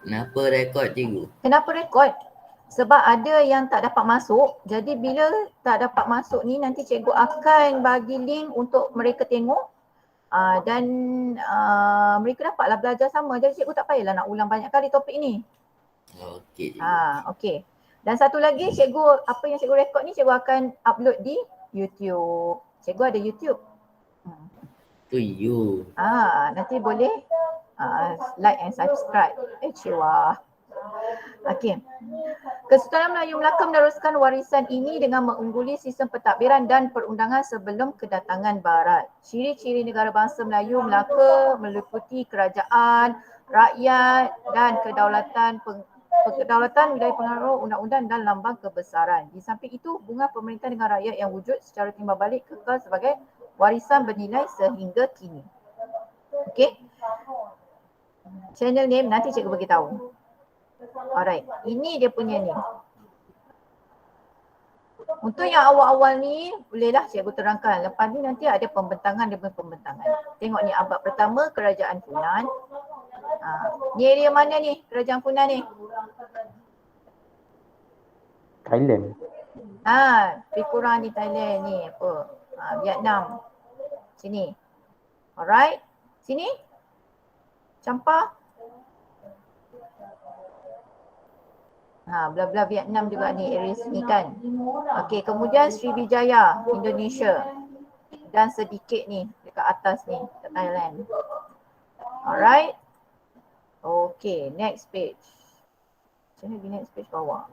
Kenapa rekod cikgu? Kenapa rekod? Sebab ada yang tak dapat masuk. Jadi bila tak dapat masuk ni nanti cikgu akan bagi link untuk mereka tengok. Dan mereka dapatlah belajar sama. Jadi cikgu tak payahlah nak ulang banyak kali topik ni. Okey cikgu. Okey. Dan satu lagi cikgu, apa yang cikgu rekod ni cikgu akan upload di YouTube. Cikgu ada YouTube. Tu you. Nanti boleh like and subscribe. Ciwah. Okey. Kesultanan Melayu Melaka meneruskan warisan ini dengan mengungguli sistem pentadbiran dan perundangan sebelum kedatangan Barat. Ciri-ciri negara bangsa Melayu Melaka meliputi kerajaan, rakyat dan kedaulatan wilayah pengaruh undang-undang dan lambang kebesaran. Di samping itu, hubungan pemerintah dengan rakyat yang wujud secara timbal balik kekal sebagai warisan bernilai sehingga kini. Okey. Channel name nanti cikgu bagi tahu. Alright, ini dia punya ni. Untuk yang awal-awal ni, bolehlah cikgu terangkan. Lepas ni nanti ada pembentangan demi pembentangan. Tengok ni abad pertama kerajaan Funan. Ni area mana ni kerajaan Funan ni? Thailand. Lebih kurang di Thailand ni apa? Vietnam. Sini. Alright. Sini. Campa. Belah-belah Vietnam juga ni area sini kan. Okey, kemudian Sriwijaya, Indonesia. Dan sedikit ni dekat atas ni, dekat Thailand. Alright. Okey, next page. Macam mana di next page bawah?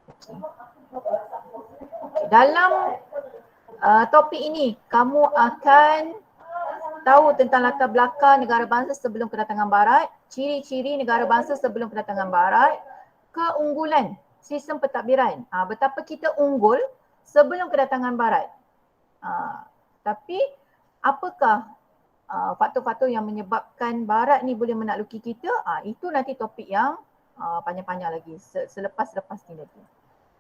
Okay. Dalam topik ini, kamu akan tahu tentang latar belakang negara bangsa sebelum kedatangan Barat, ciri-ciri negara bangsa sebelum kedatangan Barat, keunggulan sistem pentadbiran. Betapa kita unggul sebelum kedatangan Barat. Tapi apakah faktor-faktor yang menyebabkan Barat ni boleh menakluki kita? Itu nanti topik yang panjang-panjang lagi selepas-lepas ni lagi.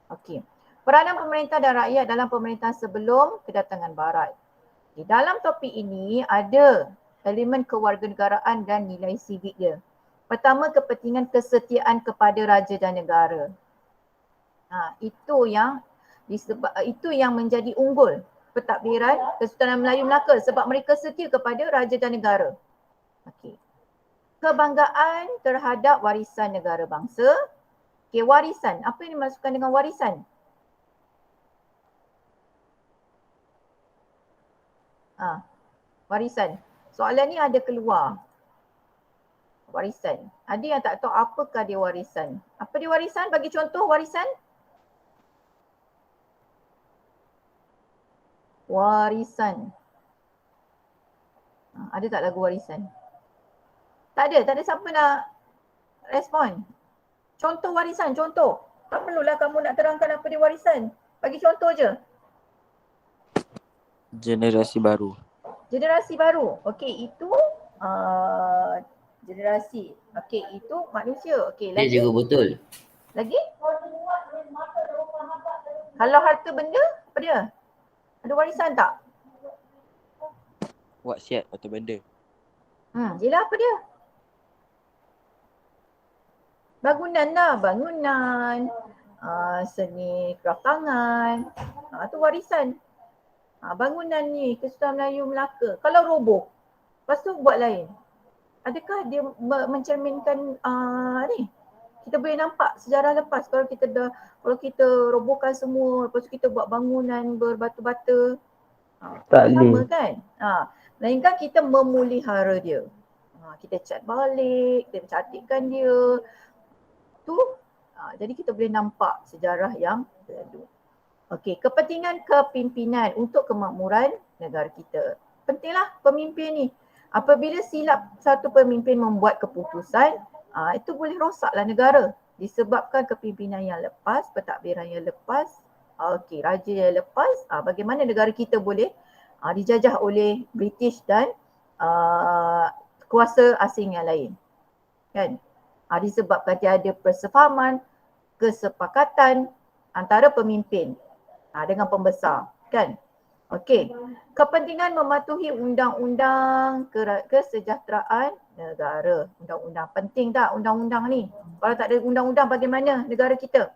Okey. Peranan pemerintah dan rakyat dalam pemerintahan sebelum kedatangan Barat. Di dalam topik ini ada elemen kewarganegaraan dan nilai sivik dia. Pertama, kepentingan kesetiaan kepada raja dan negara. Itu yang menjadi unggul pentadbiran Kesultanan Melayu Melaka sebab mereka setia kepada raja dan negara. Okey. Kebanggaan terhadap warisan negara bangsa. Okey, warisan. Apa yang dimaksudkan dengan warisan? Warisan. Soalan ni ada keluar. Warisan. Ada yang tak tahu apakah dia warisan. Apa dia warisan? Bagi contoh warisan. Warisan. Ada tak lagu warisan? Tak ada siapa nak respon. Contoh warisan, contoh. Tak perlulah kamu nak terangkan apa dia warisan. Bagi contoh je. Generasi baru. Generasi baru. Okey, itu generasi. Okey, itu manusia. Okey, Ya lagi? cikgu betul. Lagi? Kalau harta benda, apa dia? Ada warisan tak? Wasiat atau benda. Yelah, apa dia? Bangunan lah, bangunan. Seni kraft tangan. Itu warisan. Bangunan ni Kesultanan Melayu Melaka. Kalau roboh, lepas tu buat lain. Adakah dia mencerminkan ni? Kita boleh nampak sejarah lepas kalau kita robohkan semua, lepas tu kita buat bangunan berbatu-bata. Tak sama boleh. kan? Melainkan kita memelihara dia. Kita cat balik, kita cantikkan dia. Jadi kita boleh nampak sejarah yang berlalu. Okey, kepentingan kepimpinan untuk kemakmuran negara kita. Pentinglah pemimpin ni. Apabila silap satu pemimpin membuat keputusan, itu boleh rosaklah negara. Disebabkan kepimpinan yang lepas, pentadbiran yang lepas, raja yang lepas, bagaimana negara kita boleh dijajah oleh British dan kuasa asing yang lain. Kan? Disebabkan tiada persefahaman, kesepakatan antara pemimpin dengan pembesar. Kan? Okey. Kepentingan mematuhi undang-undang kesejahteraan negara. Undang-undang penting tak undang-undang ni? Kalau tak ada undang-undang bagaimana negara kita?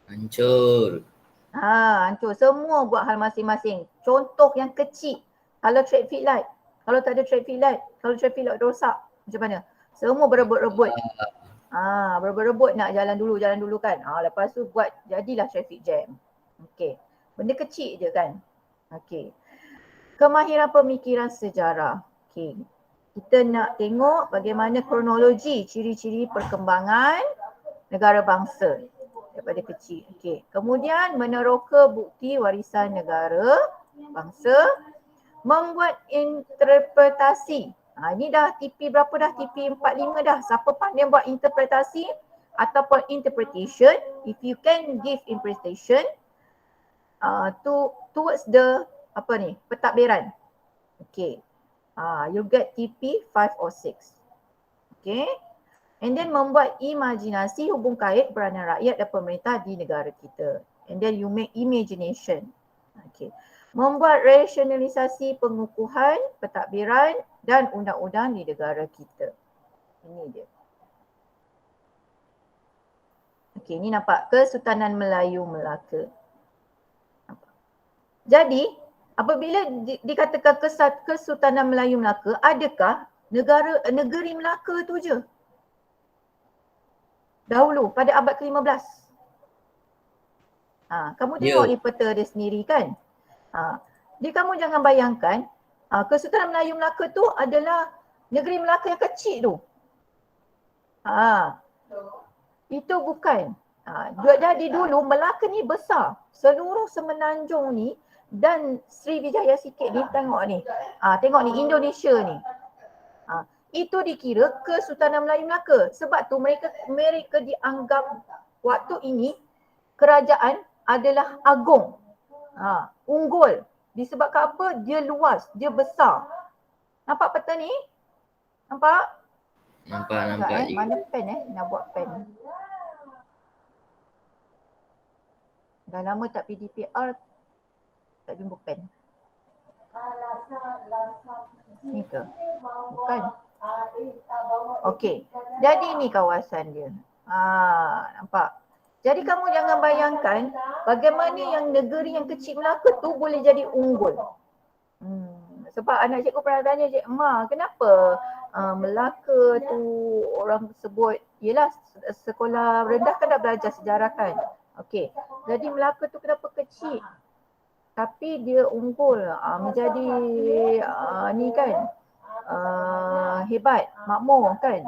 Hancur. Hancur. Semua buat hal masing-masing. Contoh yang kecil. Kalau traffic light. Kalau tak ada traffic light. Kalau traffic light rosak. Macam mana? Semua berebut-rebut. Berebut-rebut nak jalan dulu kan. Lepas tu buat jadilah traffic jam. Okey. Benda kecil je kan. Okey. Kemahiran pemikiran sejarah. Okey. Kita nak tengok bagaimana kronologi ciri-ciri perkembangan negara bangsa daripada kecil. Okey. Kemudian meneroka bukti warisan negara bangsa, membuat interpretasi. Ini dah TP berapa dah? TP 45 dah. Siapa pandai buat interpretasi ataupun interpretation, if you can give interpretation towards the pentadbiran. Okay. You get TP 5 or 6. Okay. And then membuat imajinasi hubung kait peranan rakyat dan pemerintah di negara kita. And then you make imagination. Okay. Membuat rasionalisasi pengukuhan, pentadbiran dan undang-undang di negara kita. Ini dia. Okay, ini nampak Kesultanan Melayu Melaka. Jadi, apabila dikatakan Kesultanan Melayu Melaka, adakah negeri Melaka tu je? Dahulu, pada abad ke-15. Kamu tengok di peta dia sendiri kan? Jadi kamu jangan bayangkan Kesultanan Melayu Melaka tu adalah negeri Melaka yang kecil tu. Itu bukan. Jadi dulu Melaka ni besar. Seluruh semenanjung ni dan Sriwijaya sikit ni tengok ni. Tengok ni Indonesia ni. Itu dikira Kesultanan Melayu Melaka. Sebab tu mereka dianggap waktu ini kerajaan adalah agung. Unggul. Disebabkan apa? Dia luas, dia besar. Nampak peta ni? Nampak? Nampak. Mana pen nak buat pen. Dah lama tak PDPR, tak jumpa pen. Ni ke? Bukan. Okey. Jadi ni kawasan dia. Nampak? Jadi kamu jangan bayangkan bagaimana yang negeri yang kecil Melaka tu boleh jadi unggul. Sebab anak cikgu pernah tanya, Cik Ma, kenapa Melaka tu orang sebut, yelah sekolah rendah kan dah belajar sejarah kan. Okey, jadi Melaka tu kenapa kecil? Tapi dia unggul, menjadi ni kan, hebat, makmur kan.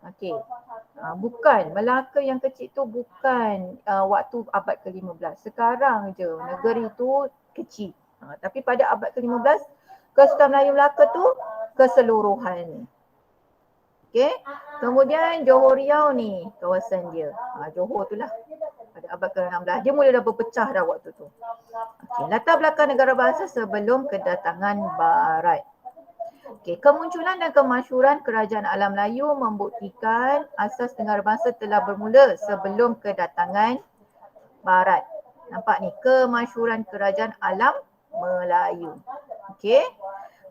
Okey. Bukan, Melaka yang kecil tu bukan waktu abad ke-15. Sekarang je negeri tu kecil. Tapi pada abad ke-15, Kesultanan Melayu Melaka tu keseluruhan. Okey. Kemudian Johor Riau ni kawasan dia. Johor tu lah. Pada abad ke-16. Dia mula dah berpecah dah waktu tu. Okey. Latar belakang negara bangsa sebelum kedatangan Barat. Okay, kemunculan dan kemasyhuran Kerajaan Alam Melayu membuktikan asas negara bangsa telah bermula sebelum kedatangan Barat. Nampak ni, kemasyhuran Kerajaan Alam Melayu. Okey.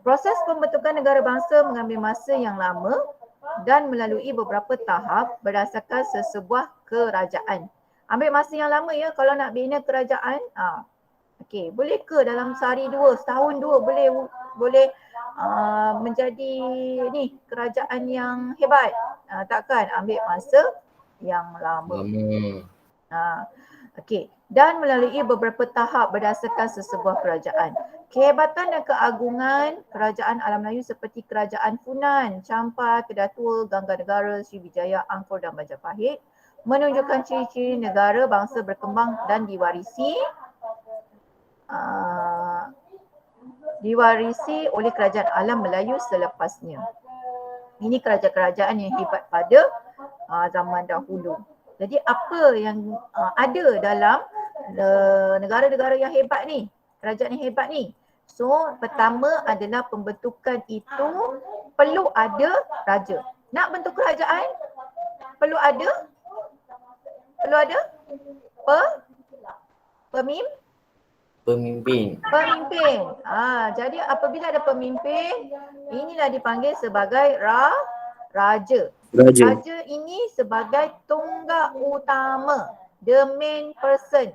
Proses pembentukan negara bangsa mengambil masa yang lama dan melalui beberapa tahap berdasarkan sesebuah kerajaan. Ambil masa yang lama ya kalau nak bina kerajaan. Okey, boleh ke dalam sehari dua, setahun dua boleh menjadi ni kerajaan yang hebat? Takkan, ambil masa yang lama. Okey, dan melalui beberapa tahap berdasarkan sesebuah kerajaan. Kehebatan dan keagungan Kerajaan Alam Melayu seperti Kerajaan Funan, Champa, Kedah Tua, Gangga Negara, Sriwijaya, Angkor dan Majapahit menunjukkan ciri-ciri negara bangsa berkembang dan diwarisi oleh Kerajaan Alam Melayu selepasnya. Ini kerajaan-kerajaan yang hebat pada zaman dahulu. Jadi apa yang ada dalam negara-negara yang hebat ni, kerajaan yang hebat ni? So pertama adalah pembentukan itu perlu ada raja. Nak bentuk kerajaan perlu ada pemimpin. Pemimpin. Pemimpin. Jadi apabila ada pemimpin, inilah dipanggil sebagai raja. Raja. Raja ini sebagai tonggak utama, the main person,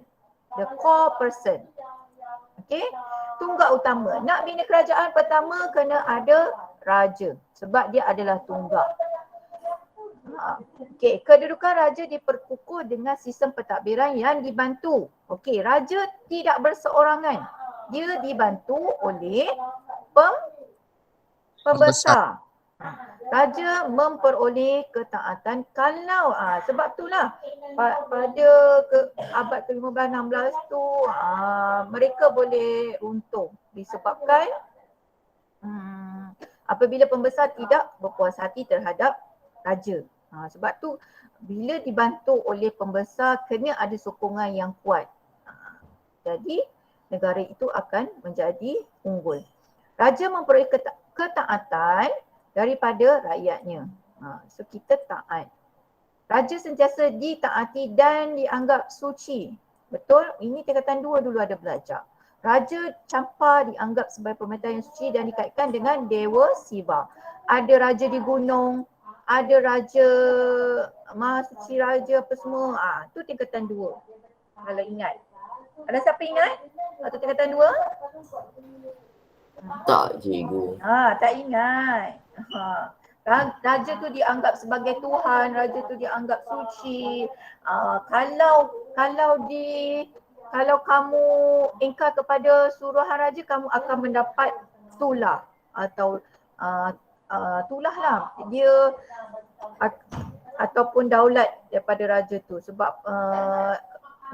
the core person. Okey, tonggak utama. Nak bina kerajaan pertama kena ada raja sebab dia adalah tonggak. Okey, kedudukan raja diperkukuh dengan sistem pentadbiran yang dibantu. Okey, raja tidak berseorangan. Dia dibantu oleh pembesar. Raja memperoleh ketaatan kalau sebab itulah pada abad ke-15-16 tu mereka boleh runtuh disebabkan apabila pembesar tidak berpuas hati terhadap raja. Sebab tu bila dibantu oleh pembesar kena ada sokongan yang kuat. Jadi negara itu akan menjadi unggul. Raja memperoleh ketaatan daripada rakyatnya. So kita taat. Raja sentiasa ditaati dan dianggap suci. Betul? Ini tingkatan 2 dulu ada belajar. Raja Champa dianggap sebagai pemerintah yang suci dan dikaitkan dengan Dewa Siva. Ada raja di gunung, ada raja Mahasuci Raja apa semua. Tu tingkatan 2. Kalau ingat. Ada siapa ingat? Atau tingkatan 2? Tak cikgu. Tak ingat. Raja tu dianggap sebagai Tuhan, raja tu dianggap suci. Kalau kamu ingkar kepada suruhan raja, kamu akan mendapat tulah atau tulah lah. Dia ataupun daulat daripada raja tu sebab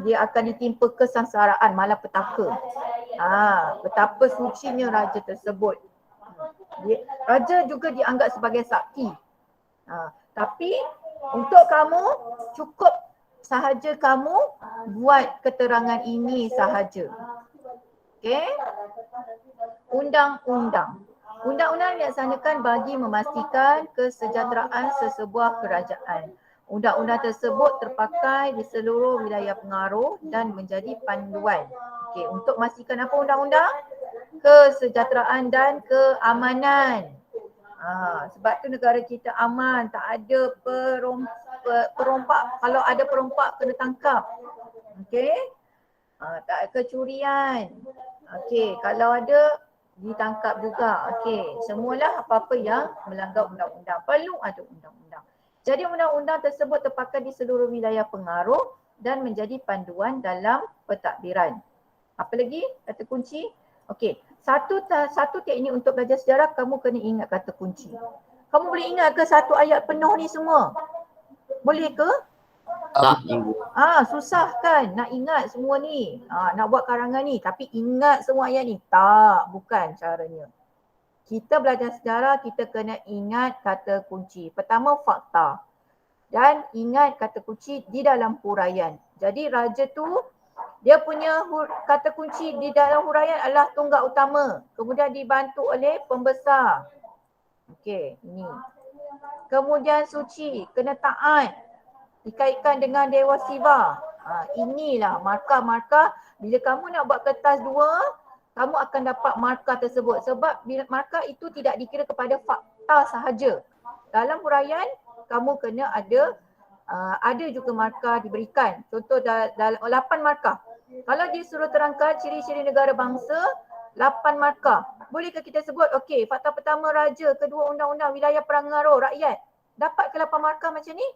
dia akan ditimpa kesengsaraan, malapetaka. Betapa sucinya raja tersebut. Raja juga dianggap sebagai sakti. Tapi untuk kamu cukup sahaja kamu buat keterangan ini sahaja. Okey? Undang-undang. Undang-undang dilaksanakan bagi memastikan kesejahteraan sesebuah kerajaan. Undang-undang tersebut terpakai di seluruh wilayah pengaruh dan menjadi panduan. Okey, untuk memastikan apa undang-undang? Kesejahteraan dan keamanan. Sebab tu negara kita aman, tak ada perompak. Kalau ada perompak kena tangkap. Okey? Tak ada kecurian. Okey, kalau ada ditangkap juga. Okey, semualah apa-apa yang melanggar undang-undang. Perlu ada undang-undang. Jadi undang-undang tersebut terpakai di seluruh wilayah pengaruh dan menjadi panduan dalam pentadbiran. Apa lagi kata kunci? Okey, satu teknik untuk belajar sejarah, kamu kena ingat kata kunci. Kamu boleh ingat ke satu ayat penuh ni semua? Boleh ke? Tak cikgu. Susah kan nak ingat semua ni. Nak buat karangan ni tapi ingat semua ayat ni. Tak, bukan caranya. Kita belajar sejarah, kita kena ingat kata kunci. Pertama fakta. Dan ingat kata kunci di dalam huraian. Jadi raja tu dia punya kata kunci di dalam huraian adalah tonggak utama. Kemudian dibantu oleh pembesar. Okey, ini. Kemudian suci, kena taat. Dikaitkan dengan Dewa Siva. Inilah markah-markah. Bila kamu nak buat kertas 2, kamu akan dapat markah tersebut. Sebab bila markah itu tidak dikira kepada fakta sahaja. Dalam huraian, kamu kena ada juga markah diberikan. Contoh dalam 8 markah. Kalau dia suruh terangkan ciri-ciri negara bangsa, 8 markah. Bolehkah kita sebut, okey, fakta pertama raja, kedua undang-undang, wilayah pengaruh rakyat. Dapat ke 8 markah macam ni?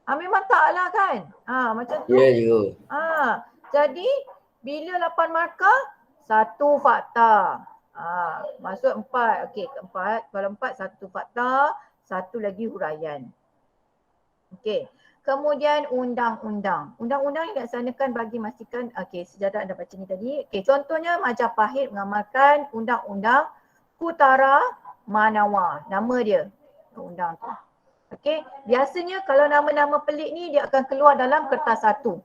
Memang taklah kan? Macam tu. Ya cikgu. Jadi bila 8 markah, 1 fakta. Maksud 4. Okey, 4. Kalau 4, 1 fakta, 1 lagi huraian. Okey. Kemudian undang-undang. Undang-undang yang dilaksanakan bagi memastikan sejahtera anda baca ni tadi. Okey, contohnya Majapahit mengamalkan undang-undang Kutara Manawa. Nama dia undang tu. Okey, biasanya kalau nama-nama pelik ni dia akan keluar dalam kertas 1.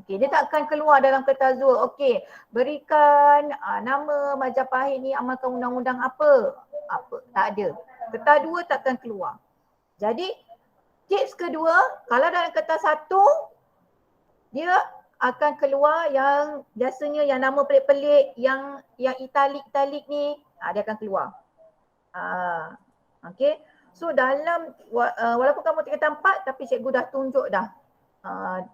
Okey, dia tak akan keluar dalam kertas 2. Okey, berikan nama Majapahit ni amalkan undang-undang apa? Tak ada. Kertas 2 tak akan keluar. Jadi tips kedua, kalau dalam kertas 1 dia akan keluar yang biasanya yang nama pelik-pelik, yang italik ni, dia akan keluar. Okay. So dalam walaupun kamu tingkatan 4 tapi cikgu dah tunjuk dah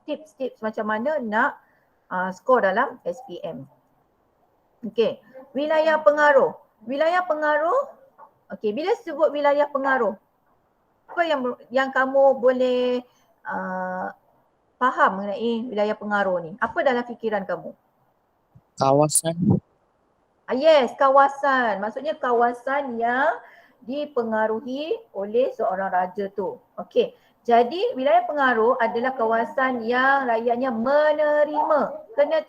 tips-tips macam mana nak skor dalam SPM. Okay. Wilayah pengaruh. Wilayah pengaruh, okay, bila sebut wilayah pengaruh, apa yang kamu boleh faham mengenai wilayah pengaruh ni? Apa dalam fikiran kamu? Kawasan. Yes, kawasan. Maksudnya kawasan yang dipengaruhi oleh seorang raja tu. Okey. Jadi wilayah pengaruh adalah kawasan yang rakyatnya menerima, kena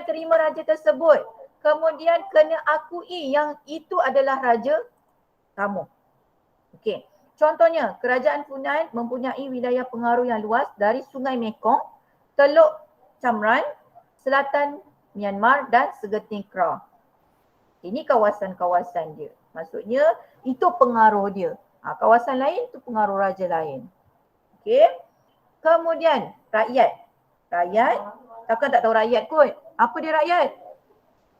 terima raja tersebut. Kemudian kena akui yang itu adalah raja kamu. Okey. Contohnya, Kerajaan Funan mempunyai wilayah pengaruh yang luas dari Sungai Mekong, Teluk Chamran, Selatan Myanmar dan Segeting Kra. Ini kawasan-kawasan dia. Maksudnya itu pengaruh dia. Kawasan lain itu pengaruh raja lain. Okey. Kemudian rakyat. Rakyat, takkan tak tahu rakyat kot. Apa dia rakyat?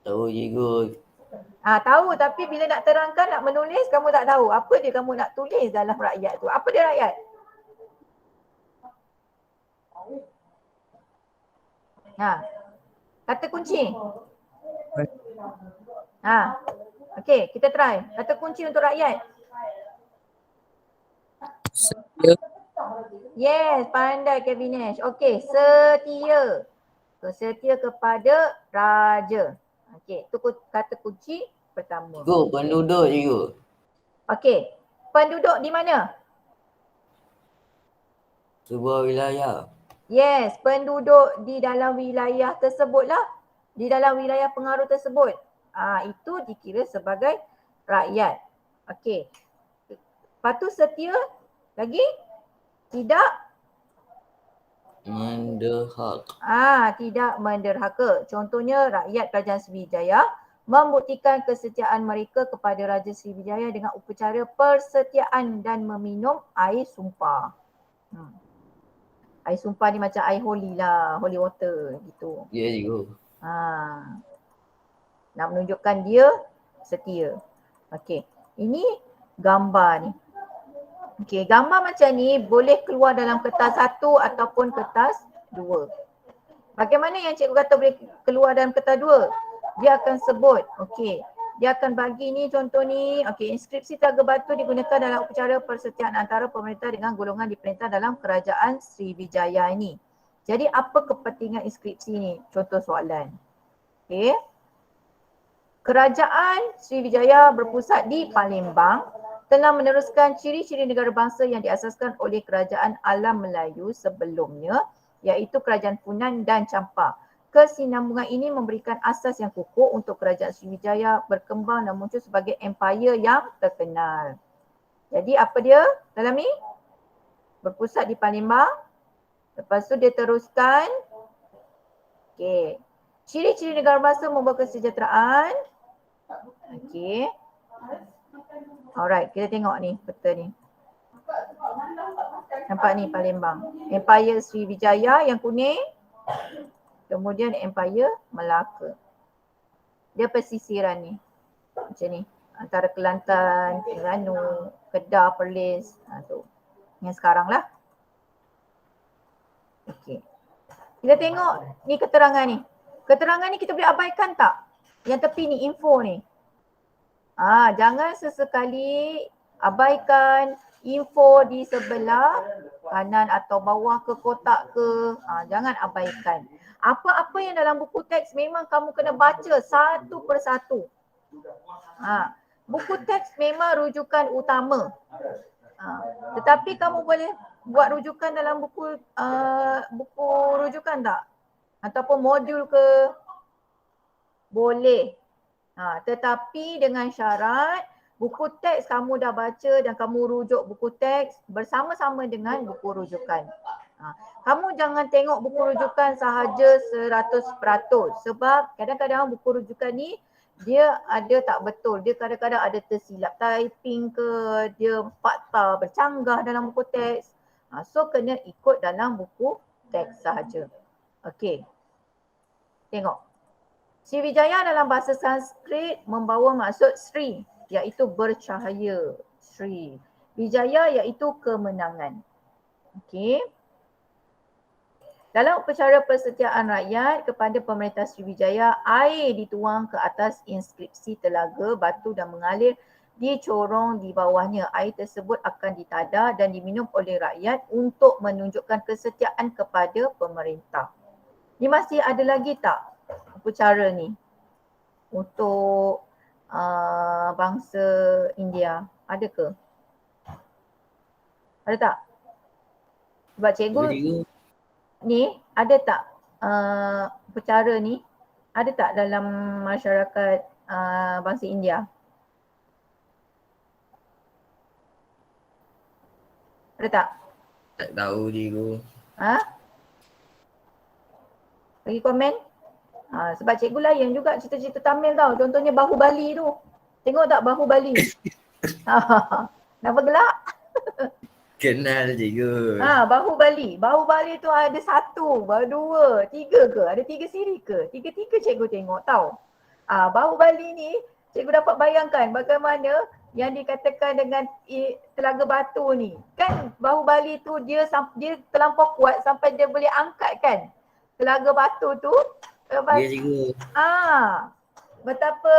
Tahu cikgu. Tahu tapi bila nak terangkan, nak menulis kamu tak tahu. Apa dia kamu nak tulis dalam rakyat tu? Apa dia rakyat? Kata kunci. Okey, kita try. Kata kunci untuk rakyat. Setia. Yes, pandai Kevinesh. Okey, setia. Setia kepada raja. Okey, itu kata kunci pertama. Cikgu, penduduk cikgu. Okey, penduduk di mana? Sebuah wilayah. Yes, penduduk di dalam wilayah tersebutlah. Di dalam wilayah pengaruh tersebut. Itu dikira sebagai rakyat. Okey. Lepas tu setia lagi? Tidak menderhaka. Tidak menderhaka. Contohnya rakyat Kerajaan Sriwijaya membuktikan kesetiaan mereka kepada Raja Sriwijaya dengan upacara persetiaan dan meminum air sumpah. Air sumpah ni macam air holy lah, holy water gitu. Ya cikgu. Nak menunjukkan dia setia. Okey, ini gambar ni. Okey, gambar macam ni boleh keluar dalam kertas 1 ataupun kertas 2. Bagaimana yang cikgu kata boleh keluar dalam kertas 2? Dia akan sebut, okey, dia akan bagi ni contoh ni, okey, inskripsi Telaga Batu digunakan dalam upacara persetiaan antara pemerintah dengan golongan diperintah dalam Kerajaan Sriwijaya ini. Jadi apa kepentingan inskripsi ni? Contoh soalan. Okey. Kerajaan Sriwijaya berpusat di Palembang telah meneruskan ciri-ciri negara bangsa yang diasaskan oleh Kerajaan Alam Melayu sebelumnya, iaitu Kerajaan Funan dan Champa. Kesinambungan ini memberikan asas yang kukuh untuk Kerajaan Sriwijaya berkembang dan muncul sebagai empire yang terkenal. Jadi apa dia dalam ni? Berpusat di Palembang. Lepas tu dia teruskan. Okey. Ciri-ciri negara bangsa membawa kesejahteraan. Okey. Alright, kita tengok ni peta ni. Nampak ni Palembang. Empire Sriwijaya yang kuning. Kemudian Empire Melaka. Dia pesisiran ni. Macam ni. Antara Kelantan, Terengganu, Kedah, Perlis. Tu. Yang sekarang lah. Okey. Kita tengok ni keterangan ni. Keterangan ni kita boleh abaikan tak? Yang tepi ni, info ni. Jangan sesekali abaikan info di sebelah kanan atau bawah ke kotak ke. Jangan abaikan. Apa-apa yang dalam buku teks memang kamu kena baca satu persatu. Buku teks memang rujukan utama. Tetapi kamu boleh buat rujukan dalam buku rujukan tak? Ataupun modul ke? Boleh. Tetapi dengan syarat buku teks kamu dah baca dan kamu rujuk buku teks bersama-sama dengan buku rujukan. Kamu jangan tengok buku rujukan sahaja 100% sebab kadang-kadang buku rujukan ni dia ada tak betul. Dia kadang-kadang ada tersilap typing ke, dia fakta bercanggah dalam buku teks. So kena ikut dalam buku teks sahaja. Okey. Tengok. Sriwijaya dalam bahasa Sanskrit membawa maksud Sri iaitu bercahaya. Sri. Wijaya iaitu kemenangan. Okey. Dalam upacara persetiaan rakyat kepada pemerintah Sriwijaya, air dituang ke atas inskripsi telaga, batu dan mengalir di corong di bawahnya. Air tersebut akan ditadah dan diminum oleh rakyat untuk menunjukkan kesetiaan kepada pemerintah. Ni masih ada lagi tak upacara ni untuk bangsa India? Ada ke? Ada tak? Sebab cikgu ni ada tak upacara ni? Ada tak dalam masyarakat bangsa India? Ada tak? Tak tahu cikgu. Ha? Bagi komen? Sebab cikgu layan juga cerita-cerita Tamil tau. Contohnya Bahubali tu. Tengok tak Bahubali? Kenapa gelak? Kenal cikgu. Bahubali. Bahubali tu ada 1, 2, 3 ke? Ada 3 siri ke? 3 cikgu tengok tau. Bahubali ni cikgu dapat bayangkan bagaimana yang dikatakan dengan telaga batu ni. Kan Bahubali tu dia terlampau kuat sampai dia boleh angkat kan telaga batu tu. Ya cikgu. Betapa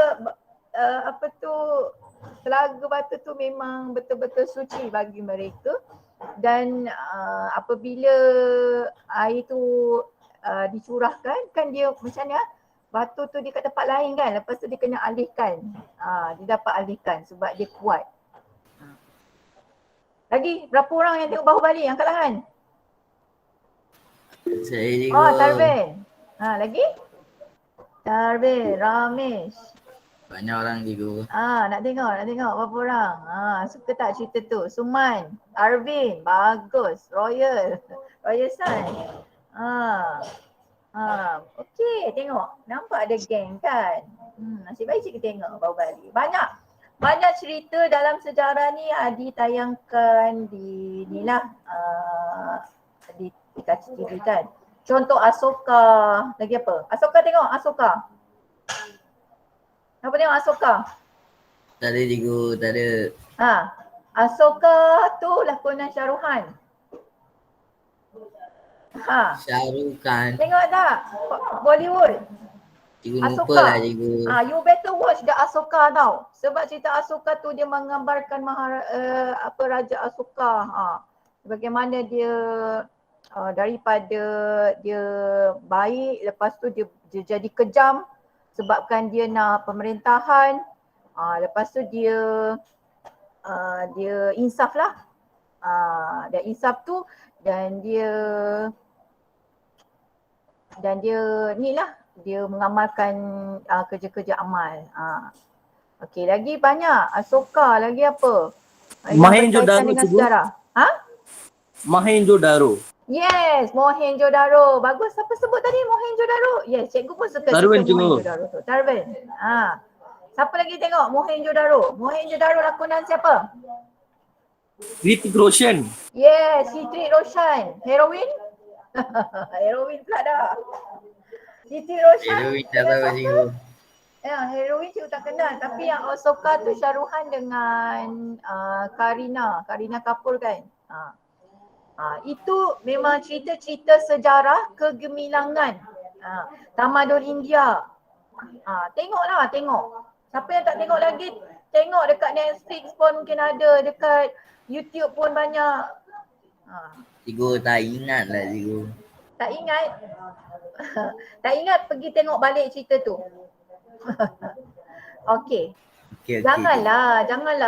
telaga batu tu memang betul-betul suci bagi mereka. Dan apabila air tu dicurahkan kan dia macam ni batu tu dia kat tempat lain kan, lepas tu dia kena alihkan. Dia dapat alihkan sebab dia kuat. Lagi berapa orang yang tengok Bahubali? Angkat tangan. Saya cikgu. Tarvin. Lagi? Tarvin, Ramesh. Banyak orang cikgu. Nak tengok berapa orang. Suka tak cerita tu? Suman, Arvin, bagus. Royal Sun. Okey, tengok. Nampak ada geng kan? Nasib baik cikgu tengok Bahubali. Banyak cerita dalam sejarah ni ditayangkan di di kaca TV kan. Contoh Asoka, lagi apa? Asoka tengok, Asoka. Apa tengok Asoka? Tak ada cikgu, tak ada. Asoka tu lakonan Shahruhan. Shahrukan. Tengok tak? Bollywood. Cikgu Asoka. lupa lah cikgu. You better watch the Asoka tau. Sebab cerita Asoka tu dia menggambarkan Raja Asoka. Bagaimana dia daripada dia baik, lepas tu dia jadi kejam sebabkan dia nak pemerintahan. Lepas tu dia insaf lah. Dia insaf tu dan dia ni lah, dia mengamalkan kerja-kerja amal. Okey, lagi banyak. Asoka, lagi apa? Yang berkaitan dengan sejarah. Mohenjo-daro. Yes, Mohenjo-daro. Bagus. Siapa sebut tadi Mohenjo-daro? Yes, cikgu pun suka Mohenjo-daro tu. Tarvin. Siapa lagi tengok Mohenjo-daro? Mohenjo-daro lakonan siapa? Hrithik Roshan. Yes, Hrithik Roshan. Heroin? Heroin pula dah. Hrithik Roshan. Heroin tak tahu cikgu. Heroin cikgu tak kenal. Tapi yang Asoka tu Shahruhan dengan Kareena Kapoor kan. Itu memang cerita-cerita sejarah kegemilangan tamadun India. Tengoklah, tengok. Siapa yang tak tengok lagi, tengok dekat Netflix pun mungkin ada, dekat YouTube pun banyak. Cikgu tak ingat lah cikgu. Tak ingat? Tak ingat, pergi tengok balik cerita tu. Okey. Janganlah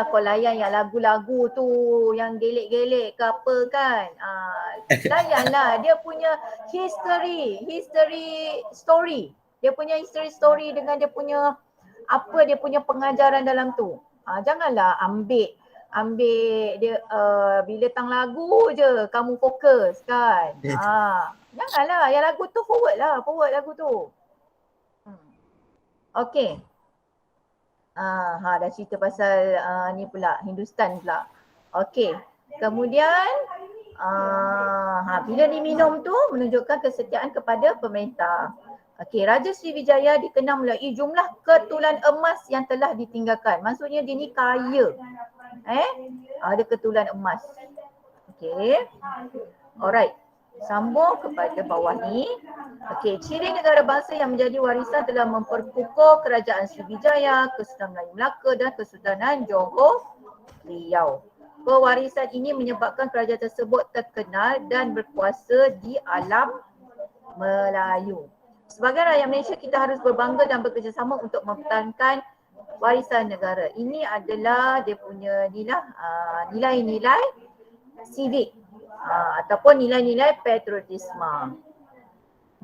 kau layan yang lagu-lagu tu yang gelek-gelek ke apa kan. Layanlah dia punya history story. Dia punya history story dengan dia punya pengajaran dalam tu. Janganlah ambil dia bila tang lagu je kamu fokus kan. Janganlah, yang lagu tu forward lagu tu. Okey. Dah cerita pasal ni pula, Hindustan pula. Okey. Kemudian Bila diminum tu menunjukkan kesetiaan kepada pemerintah. Okey, Raja Sriwijaya dikenal melalui jumlah ketulan emas yang telah ditinggalkan. Maksudnya dia ni kaya. Ada ketulan emas. Okey. Alright. Sambung kepada bawah ni. Okey, ciri negara bangsa yang menjadi warisan telah memperkukuh kerajaan Sriwijaya, Kesultanan Melayu Melaka dan Kesultanan Johor Riau. Pewarisan ini menyebabkan kerajaan tersebut terkenal dan berkuasa di alam Melayu. Sebagai rakyat Malaysia, kita harus berbangga dan bekerjasama untuk mempertahankan warisan negara. Ini adalah dia punya nilai-nilai civic ataupun nilai-nilai patriotisme.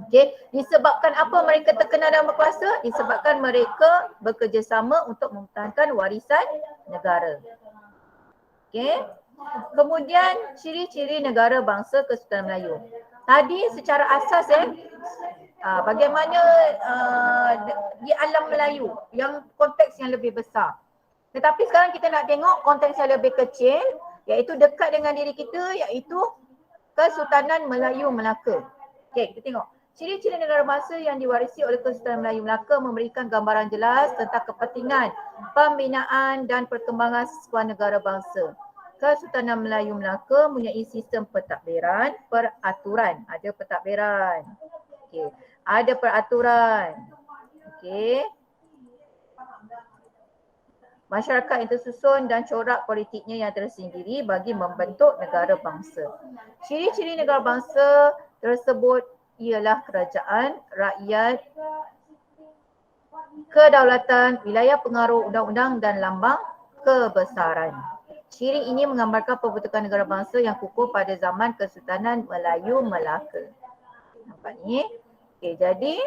Okey, disebabkan apa mereka terkenal dan berkuasa? Disebabkan mereka bekerjasama untuk mempertahankan warisan negara. Okey. Kemudian ciri-ciri negara bangsa Kesultanan Melayu. Tadi secara asas bagaimana di alam Melayu yang konteks yang lebih besar. Tetapi sekarang kita nak tengok konteks yang lebih kecil, iaitu dekat dengan diri kita, iaitu Kesultanan Melayu Melaka. Okey, kita tengok. Ciri-ciri negara bangsa yang diwarisi oleh Kesultanan Melayu Melaka memberikan gambaran jelas tentang kepentingan, pembinaan dan perkembangan sebuah negara bangsa. Kesultanan Melayu Melaka mempunyai sistem pentadbiran, peraturan. Ada pentadbiran. Okey. Ada peraturan. Okey. Masyarakat yang tersusun dan corak politiknya yang tersendiri bagi membentuk negara bangsa. Ciri-ciri negara bangsa tersebut ialah kerajaan, rakyat, kedaulatan, wilayah pengaruh undang-undang dan lambang kebesaran. Ciri ini menggambarkan pembentukan negara bangsa yang kukuh pada zaman Kesultanan Melayu Melaka. Nampak ni? Okey, jadi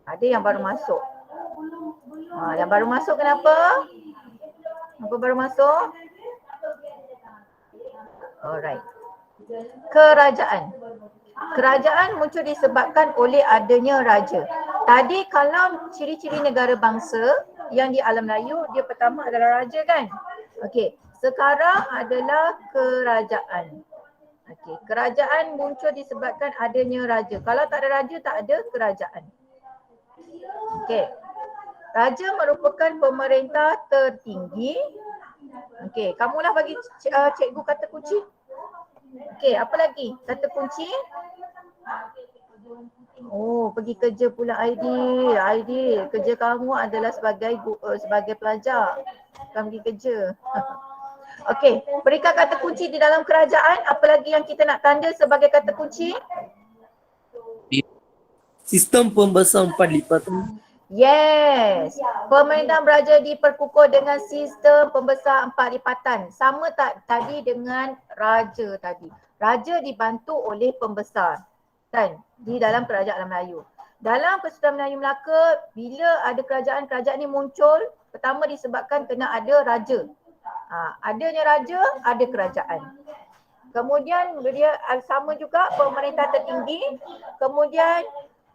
ada yang baru masuk. Yang baru masuk kenapa? Apa baru masuk? Alright. Kerajaan. Kerajaan muncul disebabkan oleh adanya raja. Tadi kalau ciri-ciri negara bangsa yang di alam Melayu, dia pertama adalah raja kan? Okey, sekarang adalah kerajaan. Okey, kerajaan muncul disebabkan adanya raja. Kalau tak ada raja, tak ada kerajaan. Okey. Raja merupakan pemerintah tertinggi. Okey, kamulah bagi cikgu kata kunci. Okey, apa lagi? Kata kunci. Oh, pergi kerja pula Aidil, kerja kamu adalah sebagai pelajar. Bukan pergi kerja. Okey, berikan kata kunci di dalam kerajaan. Apa lagi yang kita nak tanda sebagai kata kunci? Sistem pembesar 4 lipatan. Yes. Pemerintahan beraja diperkukuh dengan sistem pembesar 4 lipatan. Sama tak tadi dengan raja tadi. Raja dibantu oleh pembesar. Kan? Di dalam kerajaan Melayu. Dalam Kesultanan Melayu Melaka, bila ada kerajaan-kerajaan ni muncul, pertama disebabkan kena ada raja. Adanya raja, ada kerajaan. Kemudian dia sama juga pemerintah tertinggi. Kemudian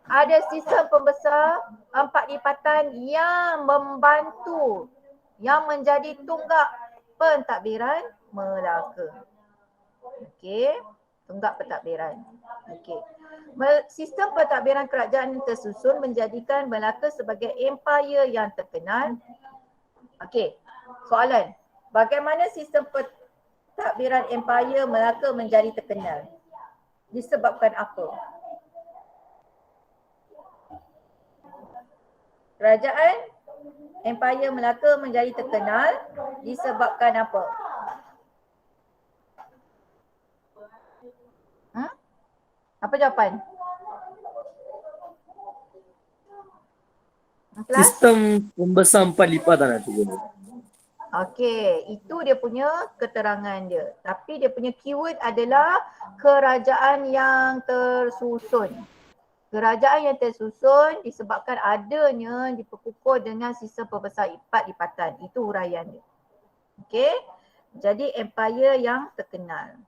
ada sistem pembesar 4 lipatan yang membantu, yang menjadi tunggak pentadbiran Melaka. Okey, tunggak pentadbiran. Okey. Sistem pentadbiran kerajaan tersusun menjadikan Melaka sebagai empire yang terkenal. Okey, soalan. Bagaimana sistem pentadbiran empire Melaka menjadi terkenal? Disebabkan apa? Kerajaan empire Melaka menjadi terkenal disebabkan apa? Apa jawapan? Sistem pembesar 4 lipatan tu. Okey, itu dia punya keterangan dia. Tapi dia punya keyword adalah kerajaan yang tersusun. Kerajaan yang tersusun disebabkan adanya diperkukuh dengan sistem pembesar 4 lipatan. Itu huraian dia. Okey. Jadi empire yang terkenal.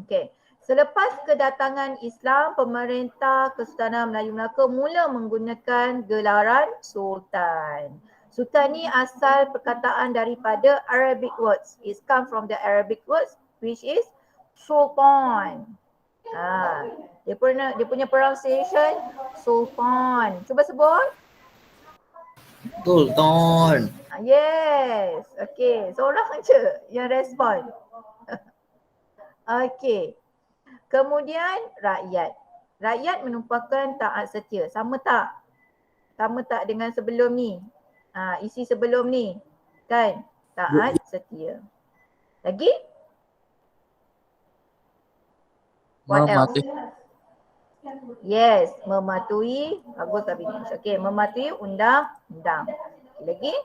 Okey. Selepas kedatangan Islam, pemerintah Kesultanan Melayu Melaka mula menggunakan gelaran Sultan. Sultan ni asal perkataan daripada Arabic words. It come from the Arabic words which is sultan. Dia punya pronunciation sultan. Cuba sebut. Sultan. Yes. Okay. Seorang je yang respon. Okay. Kemudian rakyat. Rakyat merupakan taat setia. Sama tak? Sama tak dengan sebelum ni? Isi sebelum ni. Kan? Taat setia. Lagi? What else? mematuhi Yes, mematuhi. Bagus Kabinet. Okay, mematuhi undang-undang. Lagi?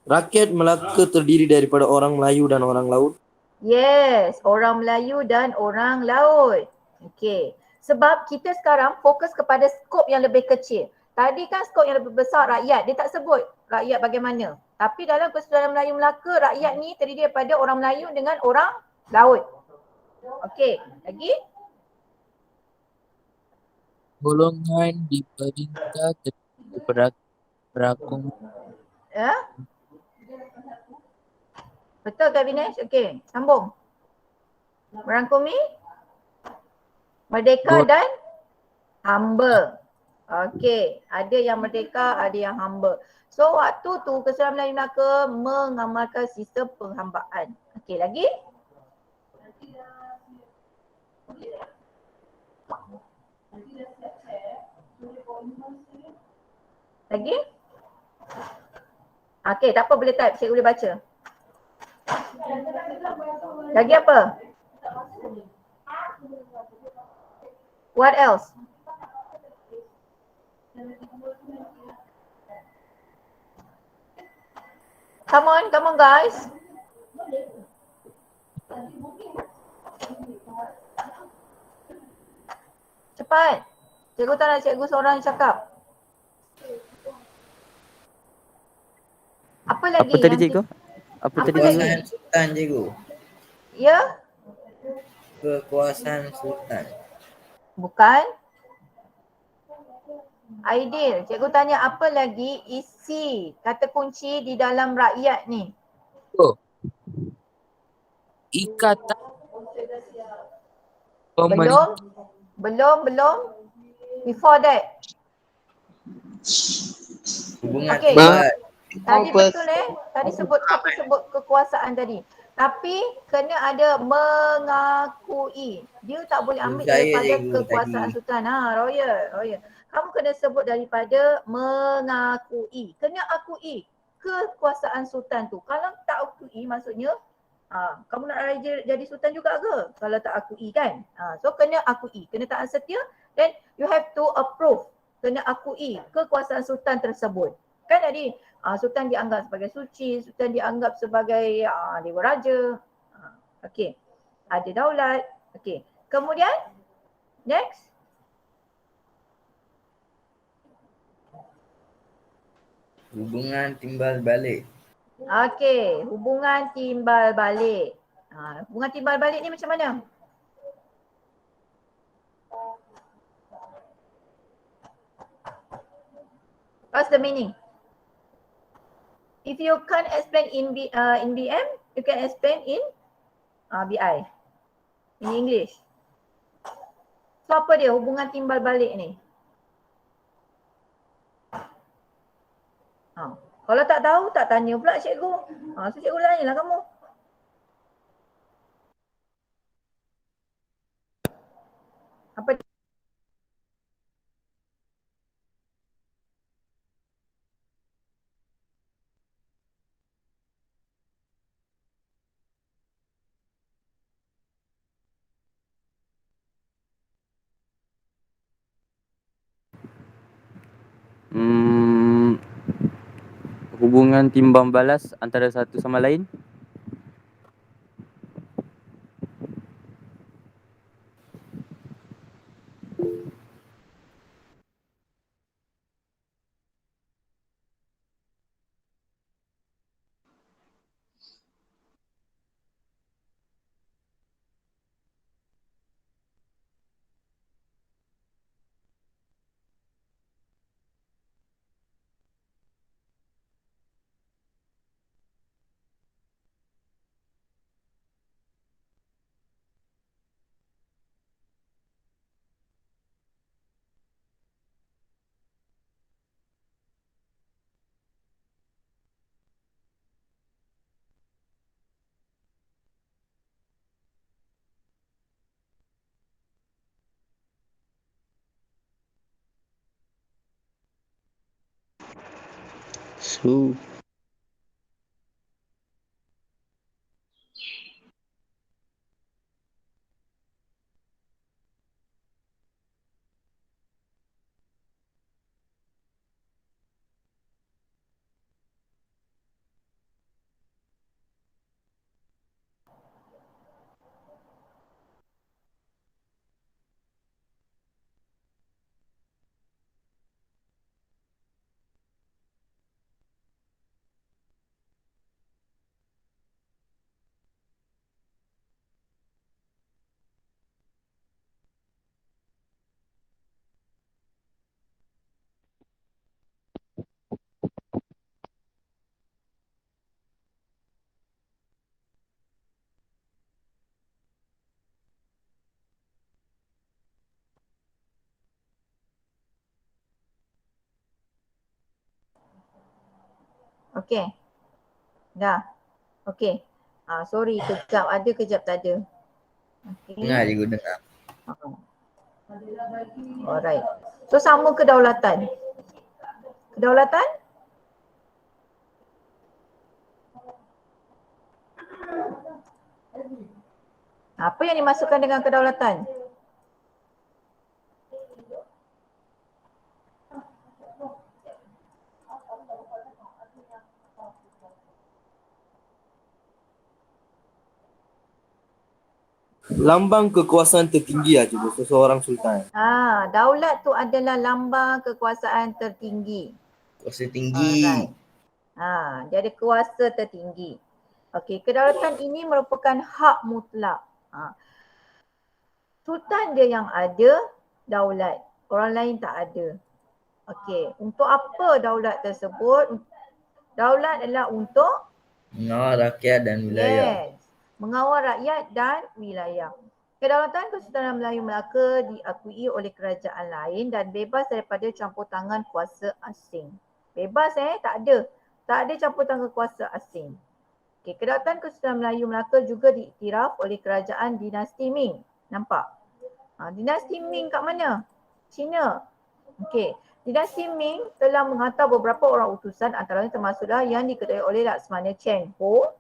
Rakyat Melaka terdiri daripada orang Melayu dan orang Laut. Yes, orang Melayu dan orang Laut. Okay. Sebab kita sekarang fokus kepada skop yang lebih kecil. Tadi kan skop yang lebih besar rakyat. Dia tak sebut rakyat bagaimana. Tapi dalam Persatuan Melayu Melaka, rakyat ni terdiri daripada orang Melayu dengan orang Laut. Okay. Lagi? golongan di perintah berakung Ya? Betul Kabinet? Okay. Sambung. Merangkumi? Merdeka dan hamba. Okey, ada yang merdeka, ada yang hamba. So waktu tu Kesatuan Melayu Melaka mengamalkan sistem penghambaan. Okey, lagi? Lagi? Okey, tak apa boleh type, cikgu boleh baca. Lagi apa? What else? Come on guys. Cepat. Cikgu tak nak cikgu seorang cakap. Apa lagi? Apa tadi cikgu? Apa tadi cikgu? Kekuasaan sultan cikgu. Ya? Kekuasaan sultan. Bukan. Aidil, cikgu tanya apa lagi isi kata kunci di dalam rakyat ni? ikatan Belum. Before that. Hubungan Okey. timbal. Tadi betul Tadi sebut kekuasaan tadi. Tapi kena ada mengakui. Dia tak boleh ambil Saya daripada cikgu kekuasaan tadi. sultan. Royal. Kamu kena sebut daripada mengakui. Kena akui kekuasaan sultan tu. Kalau tak akui maksudnya kamu nak jadi sultan juga ke? Kalau tak akui kan? So kena akui. Kena taat setia then you have to approve. Kena akui kekuasaan sultan tersebut. Kan tadi sultan dianggap sebagai suci, sultan dianggap sebagai dewa raja. Okey. Ada daulat. Okey. Kemudian next. Hubungan timbal balik. Okey, hubungan timbal balik. Hubungan timbal balik ni macam mana? What's the meaning? If you can't explain in BM, you can explain in BI. In English. So apa dia hubungan timbal balik ni? Kalau tak tahu, tak tanya pula cikgu. So cikgu tanyalah kamu. Apa dia? Hubungan timbang balas antara satu sama lain. Su. Okey. Dah. Okey. Sorry, kejap ada, kejap tak ada. Dengar Okey. cikgu, dengar. Alright. So sama kedaulatan. Kedaulatan? Apa yang dimasukkan dengan kedaulatan? Lambang kekuasaan tertinggi lah cikgu, seseorang sultan. Daulat tu adalah lambang kekuasaan tertinggi. Kuasa tinggi. Alright. Dia ada kuasa tertinggi. Okey, kedaulatan ini merupakan hak mutlak. Sultan dia yang ada daulat, orang lain tak ada. Okey, untuk apa daulat tersebut? Daulat adalah untuk Mengawal rakyat dan wilayah. mengawal rakyat dan wilayah. Kedaulatan Kesultanan Melayu Melaka diakui oleh kerajaan lain dan bebas daripada campur tangan kuasa asing. Bebas tak ada. Tak ada campur tangan kuasa asing. Okey, Kedaulatan Kesultanan Melayu Melaka juga diiktiraf oleh kerajaan dinasti Ming. Nampak? Dinasti Ming kat mana? China. Okey, dinasti Ming telah menghantar beberapa orang utusan, antaranya termasuklah yang diketuai oleh Laksamana Cheng Ho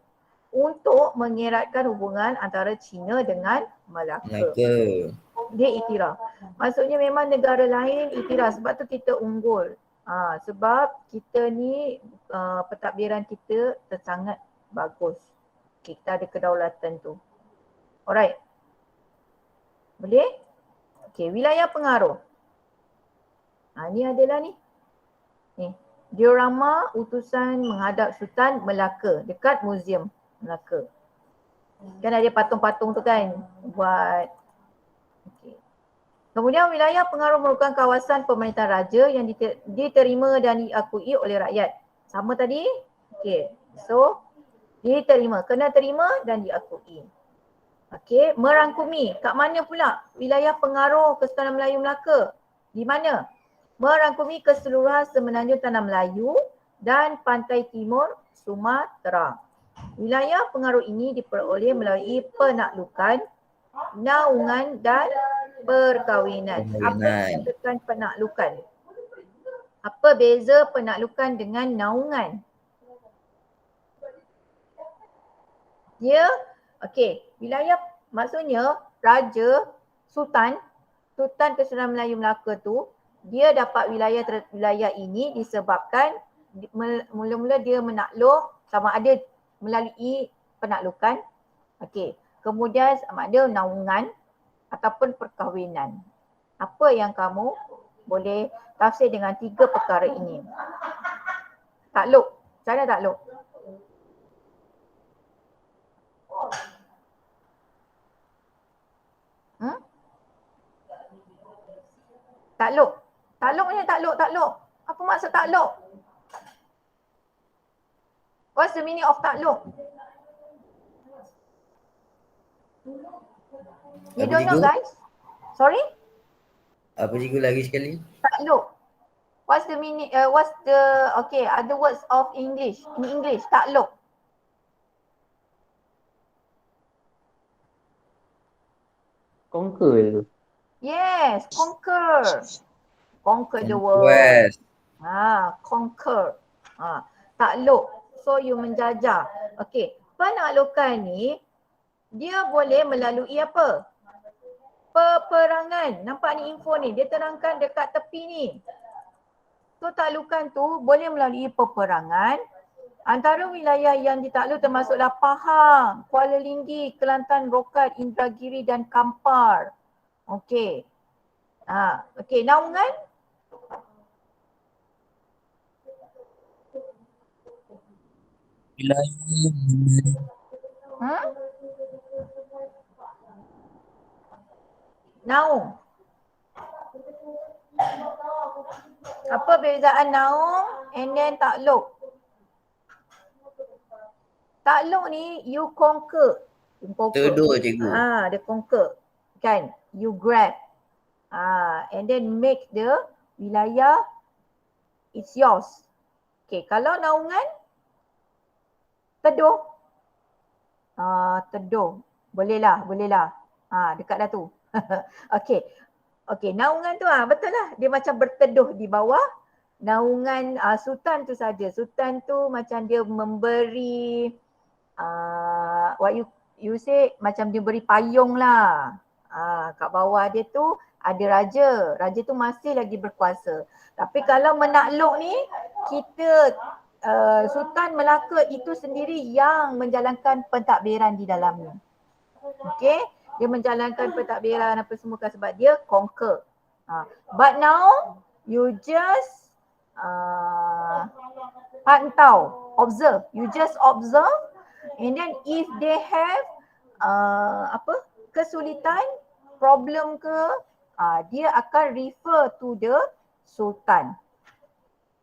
untuk mengeratkan hubungan antara China dengan Melaka. Dia iktiraf. Maksudnya memang negara lain iktiraf, sebab tu kita unggul. Sebab kita ni pentadbiran kita sangat bagus. Kita ada kedaulatan tu. Alright. Boleh? Okey, wilayah pengaruh. Ni adalah ni. Diorama utusan menghadap Sultan Melaka dekat Muzium Melaka. Kan ada patung-patung tu kan buat. Okay. Kemudian wilayah pengaruh merupakan kawasan pemerintahan raja yang diterima dan diakui oleh rakyat. Sama tadi? Okey. So diterima, kena terima dan diakui. Okey, merangkumi. Kat mana pula wilayah pengaruh Kesultanan Melayu Melaka? Di mana? Merangkumi keseluruhan semenanjung Tanah Melayu dan pantai timur Sumatera. Wilayah pengaruh ini diperoleh melalui penaklukan, naungan dan perkahwinan. Apa yang dikatakan penaklukan? Apa beza penaklukan dengan naungan? Wilayah maksudnya raja, sultan Kesultanan Melayu Melaka tu, dia dapat wilayah ini disebabkan mula-mula dia menakluk sama ada melalui penaklukan. Kemudian sama ada naungan ataupun perkahwinan. Apa yang kamu boleh tafsir dengan tiga perkara ini? Takluk. Macam mana takluk? Takluk. Takluk ni takluk. Apa maksud takluk? What's the meaning of takluk? You don't know guys? Sorry? Apa cikgu lagi sekali? Takluk. What's the meaning, other words of English? In English, takluk. Conquer tu. Yes, conquer. Conquer the world. Conquest. Conquer. Takluk. So you menjajah. Okey. Penaklukan ni dia boleh melalui apa? Peperangan. Nampak ni info ni. Dia terangkan dekat tepi ni. So taklukan tu boleh melalui peperangan. Antara wilayah yang ditakluk termasuklah Pahang, Kuala Linggi, Kelantan, Rokat, Indragiri dan Kampar. Okey. Okey, naungan? Wilayah menerima Naung. Apa perbezaan naung and then takluk? Takluk ni you conquer. Tedur cikgu. Dia conquer. Kan? You grab. And then make the wilayah it's yours. Okay, kalau naungan teduh. Teduh. Bolehlah. Dekat dah tu. Okay, naungan tu betul lah. Dia macam berteduh di bawah naungan sultan tu saja. Sultan tu macam dia memberi what you say macam dia beri payung lah. Kat bawah dia tu ada raja. Raja tu masih lagi berkuasa. Tapi kalau menakluk ni kita Sultan Melaka itu sendiri yang menjalankan pentadbiran di dalamnya. Okay, dia menjalankan pentadbiran apa semua kan sebab dia conquer. But now you just pantau, observe. You just observe and then if they have kesulitan, problem ke, dia akan refer to the Sultan.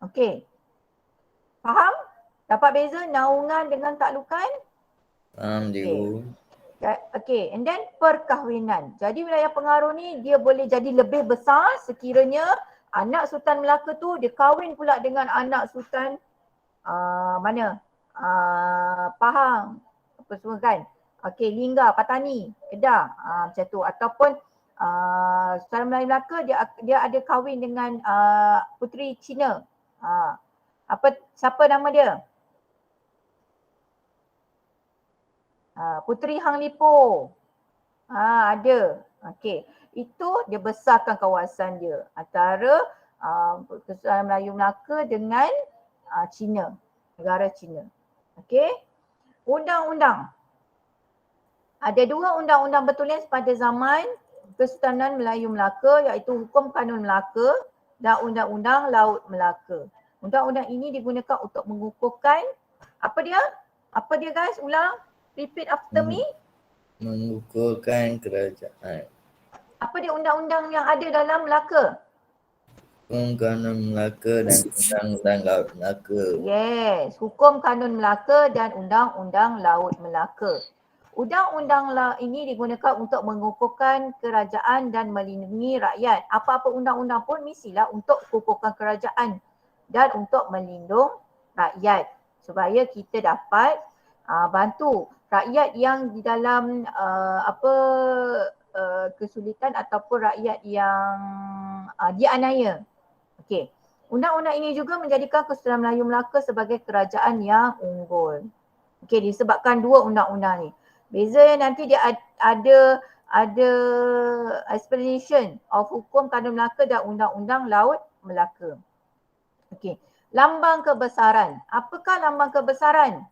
Okay. Faham? Dapat beza naungan dengan taklukan? Faham cikgu. Okay, and then perkahwinan. Jadi wilayah pengaruh ni dia boleh jadi lebih besar sekiranya anak Sultan Melaka tu dia kahwin pula dengan anak Sultan mana? Pahang. Apa semua kan? Okay, Lingga, Patani, Kedah. Macam tu. Ataupun Sultan Melaka dia ada kahwin dengan puteri Cina. Siapa nama dia? Puteri Hang Lipo. Ada. Okey. Itu dia besarkan kawasan dia antara Kesultanan Melayu Melaka dengan China. Negara China. Okey. Undang-undang. Ada dua undang-undang bertulis pada zaman Kesultanan Melayu Melaka iaitu Hukum Kanun Melaka dan Undang-Undang Laut Melaka. Undang-undang ini digunakan untuk mengukuhkan apa dia? Apa dia guys? Ulang. Repeat after me. Mengukuhkan kerajaan. Apa dia undang-undang yang ada dalam Melaka? Hukum Kanun Melaka dan Undang-Undang Laut Melaka. Yes, Hukum Kanun Melaka dan Undang-Undang Laut Melaka. Undang-undang ini digunakan untuk mengukuhkan kerajaan dan melindungi rakyat. Apa-apa undang-undang pun mestilah untuk kukuhkan kerajaan dan untuk melindungi rakyat supaya kita dapat bantu rakyat yang di dalam kesulitan ataupun rakyat yang dianiaya. Okey. Undang-undang ini juga menjadikan Kesultanan Melayu Melaka sebagai kerajaan yang unggul. Okey, disebabkan dua undang-undang ni. Beza nanti dia ada explanation of Hukum Kanun Melaka dan Undang-Undang Laut Melaka. Okey. Lambang kebesaran. Apakah lambang kebesaran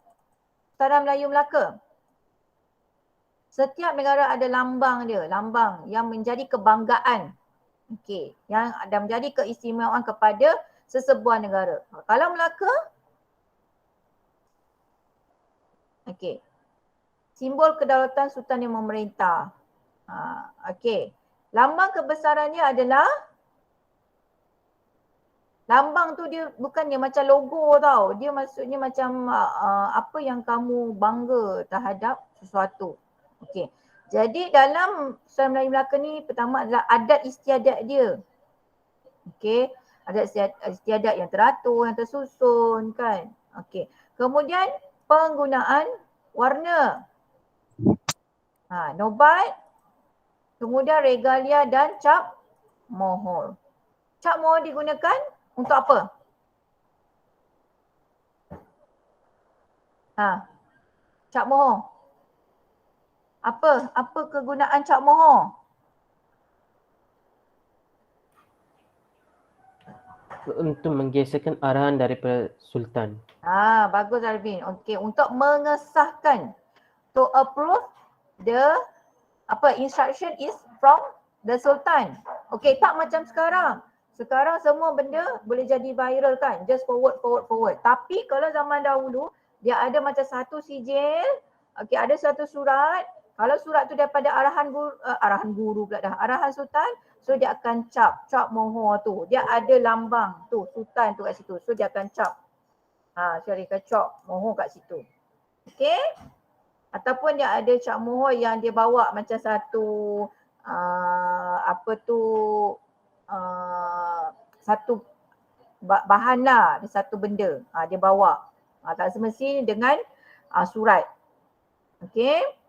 Kesultanan Melayu Melaka? Setiap negara ada lambang dia, lambang yang menjadi kebanggaan. Okey, yang ada menjadi keistimewaan kepada sesebuah negara. Kalau Melaka, okey. Simbol kedaulatan sultan yang memerintah. Okey. Lambang kebesarannya adalah lambang tu dia bukannya macam logo tau. Dia maksudnya macam apa yang kamu bangga terhadap sesuatu. Okey. Jadi dalam Sultan Melayu Melaka ni pertama adalah adat istiadat dia. Okey. Adat istiadat yang teratur, yang tersusun kan. Okey. Kemudian penggunaan warna. Nobat. Kemudian regalia dan cap mohor. Cap mohor digunakan untuk apa? Cap mohon. Apa kegunaan cap mohon? Untuk menggeserkan arahan daripada Sultan. Bagus Arvin. Okey, untuk mengesahkan. To approve the instruction is from the Sultan. Okey, tak macam sekarang. Sekarang semua benda boleh jadi viral kan. Just forward. Tapi kalau zaman dahulu, dia ada macam satu sijil. Okey, ada satu surat. Kalau surat tu daripada arahan Sultan, so dia akan cap mohon tu. Dia ada lambang tu, Sultan tu kat situ. So dia akan cap. Sorry, cap mohon kat situ. Okey? Ataupun dia ada cap mohon yang dia bawa macam satu satu bahan lah, satu benda dia bawa. Tak semestinya dengan surat. Okey?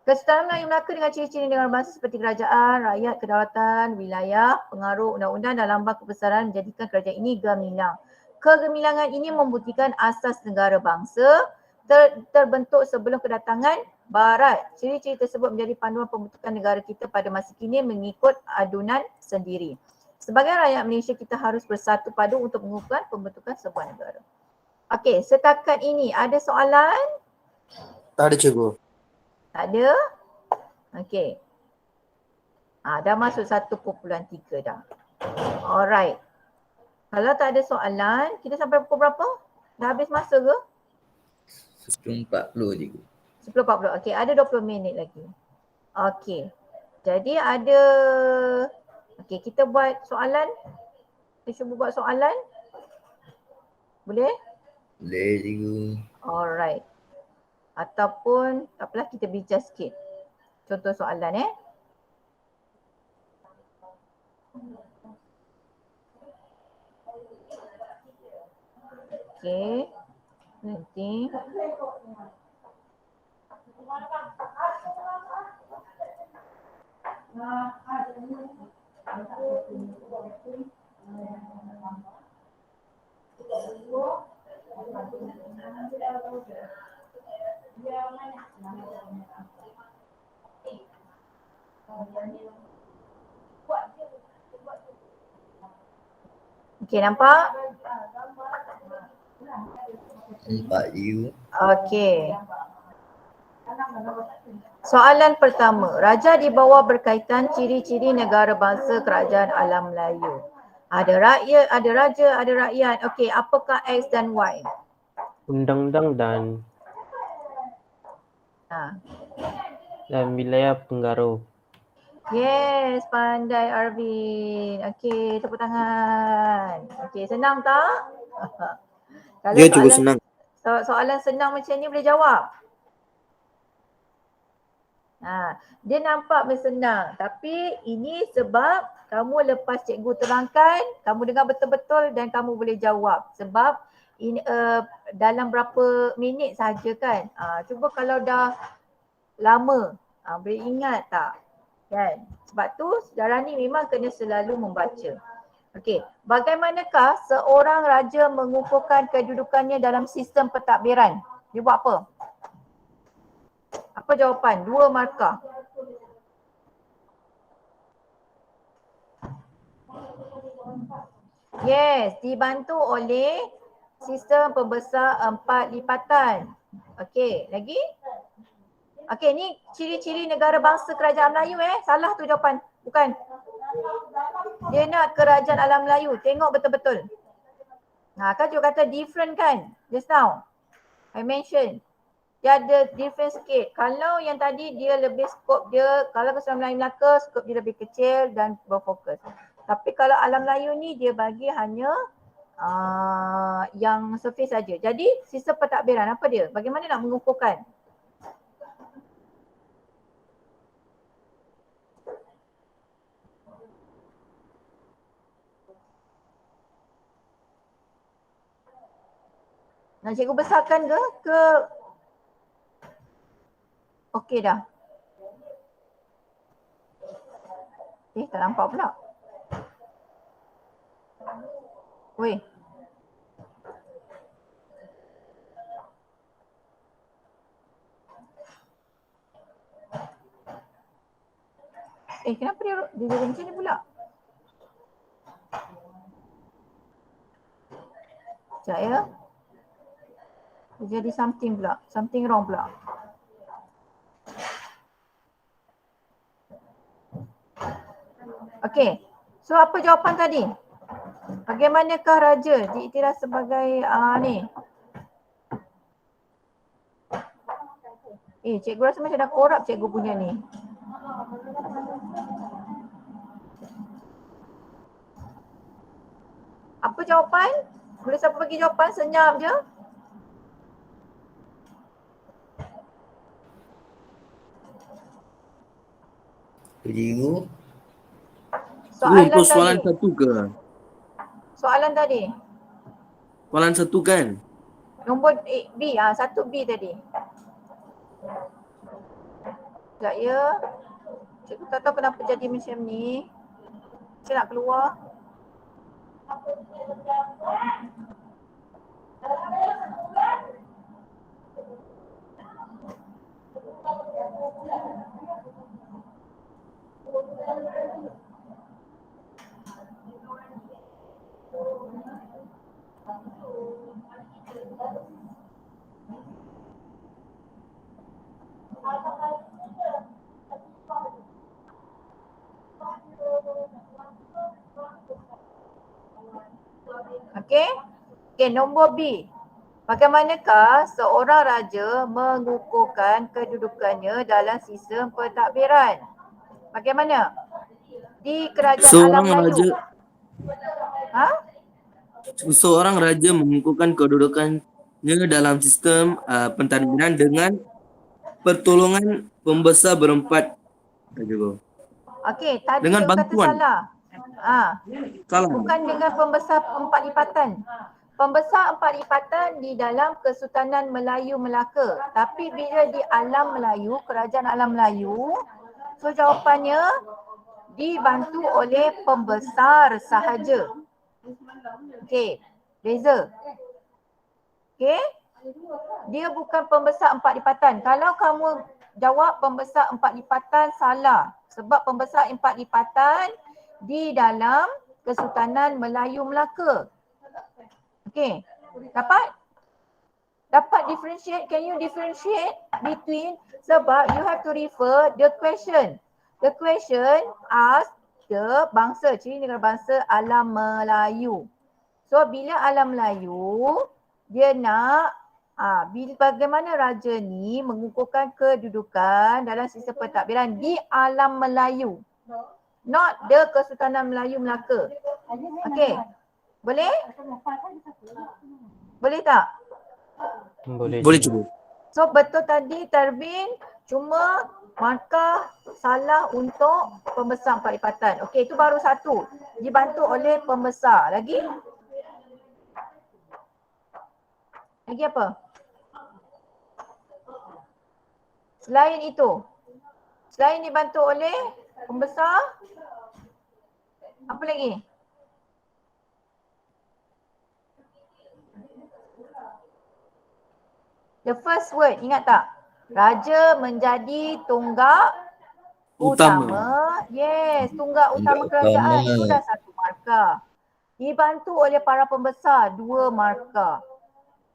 Kesultanan Melayu Melaka dengan ciri-ciri negara bangsa seperti kerajaan, rakyat, kedaulatan, wilayah, pengaruh undang-undang dan lambang kebesaran menjadikan kerajaan ini gemilang. Kegemilangan ini membuktikan asas negara bangsa terbentuk sebelum kedatangan Barat. Ciri-ciri tersebut menjadi panduan pembentukan negara kita pada masa kini mengikut adunan sendiri. Sebagai rakyat Malaysia, kita harus bersatu padu untuk mengukuhkan pembentukan sebuah negara. Okey, setakat ini ada soalan? Tak ada cikgu. Tak ada? Okey. Dah masuk 1.3 dah. Alright. Kalau tak ada soalan, kita sampai pukul berapa? Dah habis masa ke? 10.40 cikgu. 10.40. Okey, ada 20 minit lagi. Okey. Jadi ada... Okey, kita buat soalan. Kita cuba buat soalan. Boleh? Boleh cikgu. Alright. Ataupun tak apalah, kita bincang sikit. Contoh soalan Okey. Nanti. Okey, nampak? Nampak cikgu. Okey. Soalan pertama. Raja di bawah berkaitan ciri-ciri negara bangsa kerajaan alam Melayu. Ada rakyat, ada raja, ada rakyat. Okey, apakah X dan Y? Undang-undang dan wilayah pengaruh. Yes, pandai Arvin. Okey, tepuk tangan. Okey, senang tak? Kalau Ya cikgu, senang. soalan senang macam ni boleh jawab. Dia nampak senang, tapi ini sebab kamu lepas cikgu terangkan, kamu dengar betul-betul dan kamu boleh jawab. Sebab ini dalam berapa minit saja kan. Cuba kalau dah lama, boleh ingat tak? Kan? Sebab tu sejarah ni memang kena selalu membaca. Okey, bagaimanakah seorang raja mengukuhkan kedudukannya dalam sistem pentadbiran? Dia buat apa? Apa jawapan? 2 markah. Yes, dibantu oleh sistem pembesar 4 lipatan. Okey, lagi? Okey, ni ciri-ciri negara bangsa kerajaan Melayu Salah tu jawapan. Bukan. Dia nak kerajaan alam Melayu. Tengok betul-betul. Kan you kata different kan? Just now. I mention. Dia ada different sikit. Kalau yang tadi dia lebih skop dia, kalau Kesultanan Melayu Melaka skop dia lebih kecil dan berfokus. Tapi kalau alam Melayu ni dia bagi hanya yang surface saja. Jadi sistem pentadbiran apa dia? Bagaimana nak mengukuhkan? Nak cikgu besarkan ke okey dah. Tak nampak pula. Weh. Kenapa dia jadi macam ni pula? Sekejap ya. Dia jadi something pula. Something wrong pula. Okay. So apa jawapan tadi? Bagaimanakah raja diiktiraf sebagai ni? Cikgu rasa macam dah korap cikgu punya ni. Apa jawapan? Boleh siapa bagi jawapan? Senyap je. Cikgu. Soalan Untuk soalan tadi. satu ke? Soalan tadi. Soalan satu kan? Nombor B. 1B tadi. Sekejap ya. Cikgu tak tahu kenapa jadi macam ni. Saya nak keluar. Okey, nombor B. Bagaimanakah seorang raja mengukuhkan kedudukannya dalam sistem pentadbiran? Bagaimana? Di kerajaan alam Melayu. Seorang raja mengukuhkan kedudukannya dalam sistem pentadbiran dengan pertolongan pembesar berempat. Okey, tadi dengan cikgu kata bantuan. salah. Salah. Bukan dengan pembesar empat lipatan. Pembesar empat lipatan di dalam Kesultanan Melayu Melaka. Tapi bila di alam Melayu, kerajaan alam Melayu, so jawapannya dibantu oleh pembesar sahaja. Okey, Reza. Okey, dia bukan pembesar empat lipatan. Kalau kamu jawab pembesar empat lipatan, salah. Sebab pembesar empat lipatan di dalam Kesultanan Melayu Melaka. Okey, dapat differentiate? Can you differentiate between, sebab you have to refer the question. The question ask the bangsa, ciri negara bangsa alam Melayu. So bila alam Melayu, dia nak bagaimana raja ni mengukuhkan kedudukan dalam sistem pentadbiran di alam Melayu. Not the Kesultanan Melayu Melaka. Okey. Boleh? Boleh tak? Boleh cuba. So betul tadi Tarbin, cuma markah salah untuk pembesar empat lipatan. Okey, itu baru satu. Dibantu oleh pembesar. Lagi? Lagi apa? Selain itu, selain dibantu oleh pembesar, apa lagi? The first word, ingat tak? Raja menjadi tunggak utama. Yes, tunggak utama kerajaan. Itu dah satu markah. Dibantu oleh para pembesar, 2 markah.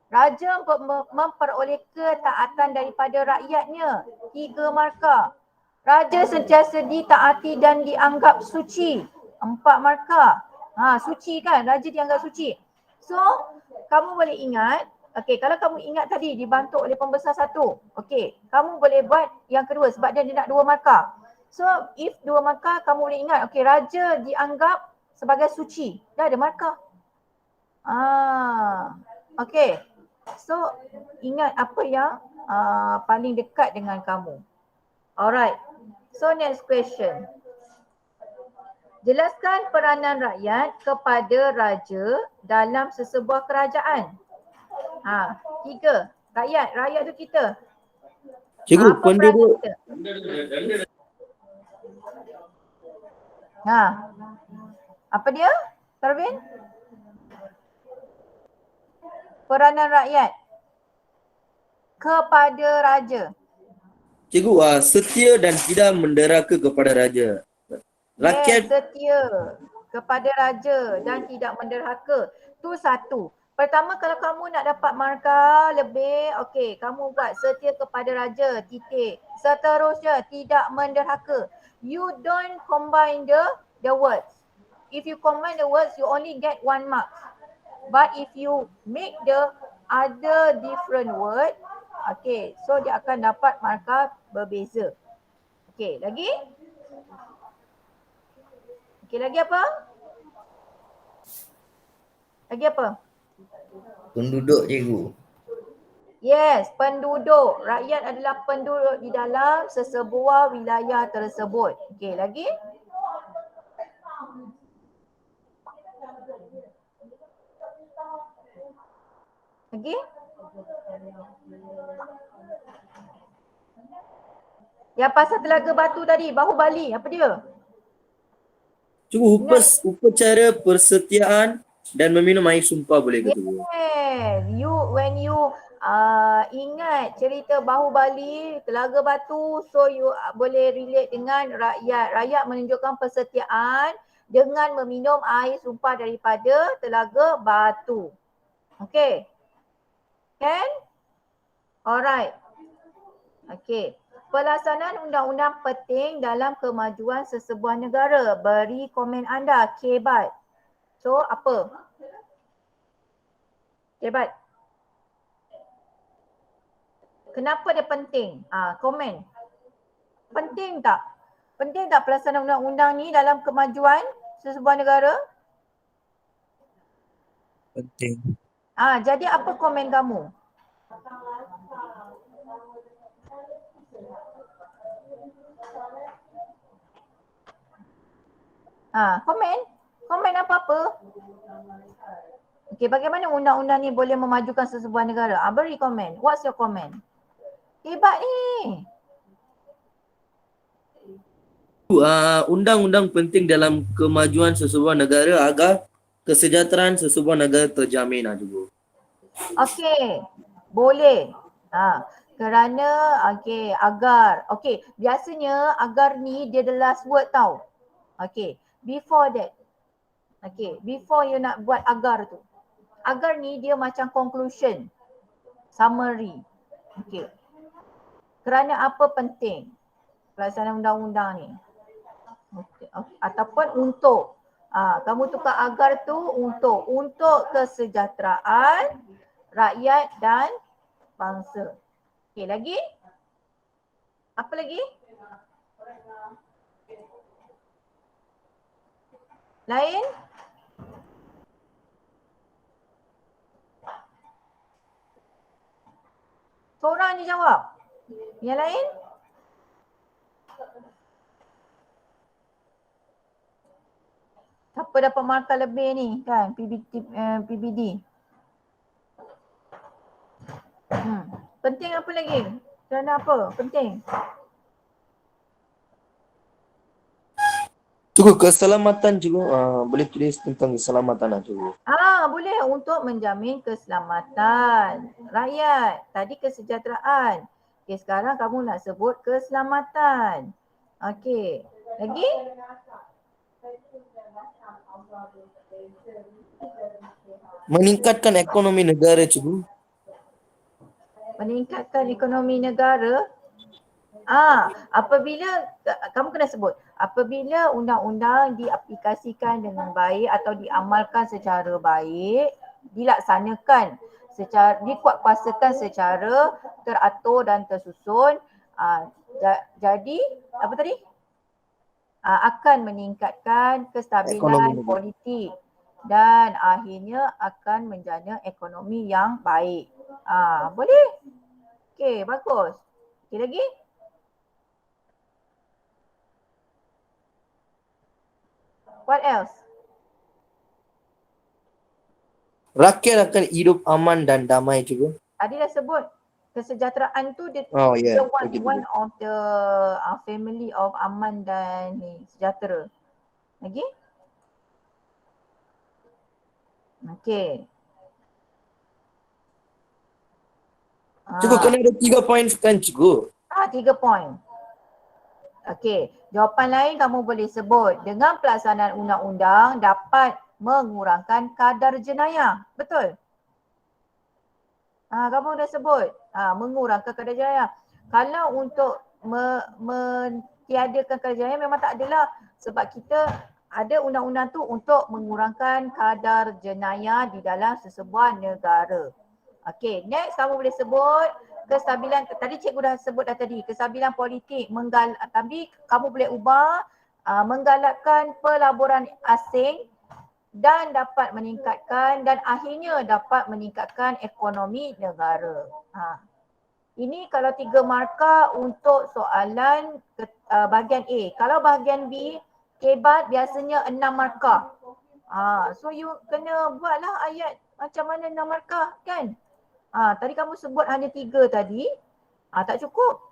Raja memperoleh ketaatan daripada rakyatnya, 3 markah. Raja sentiasa ditaati dan dianggap suci, 4 markah. Suci kan? Raja dianggap suci. So, kamu boleh ingat, kalau kamu ingat tadi dibantu oleh pembesar 1, kamu boleh buat yang kedua sebab dia nak 2 markah. So, if 2 markah, kamu boleh ingat, raja dianggap sebagai suci. Dah ada markah. So, ingat apa yang paling dekat dengan kamu. Alright. So, next question. Jelaskan peranan rakyat kepada raja dalam sesebuah kerajaan. 3. Rakyat tu kita. Cikgu, Apa peranan kita? Apa dia, Tarvin? Peranan rakyat kepada raja. Cikgu, setia dan tidak menderaka kepada raja. Rakyat setia kepada raja dan tidak menderhaka. Tu satu. Pertama kalau kamu nak dapat markah lebih, okey, kamu buat setia kepada raja, titik. Seterusnya tidak menderhaka. You don't combine the words. If you combine the words, you only get 1 mark. But if you make the other different word, okay, so dia akan dapat markah berbeza. Okay, lagi? Okay, lagi apa? Lagi apa? Penduduk cikgu. Yes, penduduk. Rakyat adalah penduduk di dalam sesebuah wilayah tersebut. Okay, lagi? Lagi? Yang pasal Telaga Batu tadi, Bahubali, apa dia? cikgu upacara persetiaan dan meminum air sumpah boleh ke cikgu? Yes, when you ingat cerita Bahubali, Telaga Batu, so you boleh relate dengan rakyat. Rakyat menunjukkan persetiaan dengan meminum air sumpah daripada Telaga Batu. Okay. Can? Alright. Okay. Pelaksanaan undang-undang penting dalam kemajuan sesebuah negara. Beri komen anda. Kebat. So, apa? Kebat. Kenapa dia penting? Komen. Penting tak? Penting tak pelaksanaan undang-undang ni dalam kemajuan sesebuah negara? Penting. Jadi apa komen kamu? Komen? Komen apa-apa? Okey, bagaimana undang-undang ni boleh memajukan sesebuah negara? Beri komen. What's your comment? Hebat ni. Undang-undang penting dalam kemajuan sesebuah negara agar kesejahteraan sesebuah negara terjamin cikgu. Okey, boleh. Kerana agar. Okey, biasanya agar ni dia the last word tau. Okey, before that. Okey, before you nak buat agar tu. Agar ni dia macam conclusion. Summary. Okey. Kerana apa penting pelaksanaan undang-undang ni? Ataupun untuk. Kamu tukar agar tu untuk kesejahteraan rakyat dan bangsa. Okey, lagi? Apa lagi? Lain? Seorang je jawab. Yang lain? Siapa dapat markah lebih ni kan? PBD. Penting apa lagi? Kerana apa? Penting. Cikgu, keselamatan cikgu, boleh tulis tentang keselamatan cikgu. Boleh untuk menjamin keselamatan rakyat. Tadi kesejahteraan. Okey, sekarang kamu nak sebut keselamatan. Okey, lagi? Meningkatkan ekonomi negara cikgu. Meningkatkan ekonomi negara. Apabila kamu kena sebut, apabila undang-undang diaplikasikan dengan baik atau diamalkan secara baik, dilaksanakan secara dikuatkuasakan secara teratur dan tersusun, jadi apa tadi? Akan meningkatkan kestabilan politik dan akhirnya akan menjana ekonomi yang baik. Boleh? Okey, bagus. Okey, lagi? What else? Rakyat akan hidup aman dan damai cikgu. Tadi dah sebut kesejahteraan tu dia one of the family of aman dan sejahtera. Lagi? Okey. Cikgu kena ada 3 poin kan cikgu? 3 poin. Okey. Jawapan lain kamu boleh sebut. Dengan pelaksanaan undang-undang dapat mengurangkan kadar jenayah. Betul? Kamu dah sebut. Mengurangkan kadar jenayah. Kalau untuk mentiadakan kadar jenayah memang tak adalah. Sebab kita ada undang-undang tu untuk mengurangkan kadar jenayah di dalam sesebuah negara. Okey, next kamu boleh sebut kestabilan, tadi cikgu dah sebut dah tadi, kestabilan politik, tapi kamu boleh ubah menggalakkan pelaburan asing dan dapat meningkatkan dan akhirnya dapat meningkatkan ekonomi negara. Ini kalau 3 markah untuk soalan bahagian A. Kalau bahagian B, kebat biasanya 6 markah. So you kena buatlah ayat macam mana 6 markah kan? Tadi kamu sebut hanya 3 tadi. Tak cukup.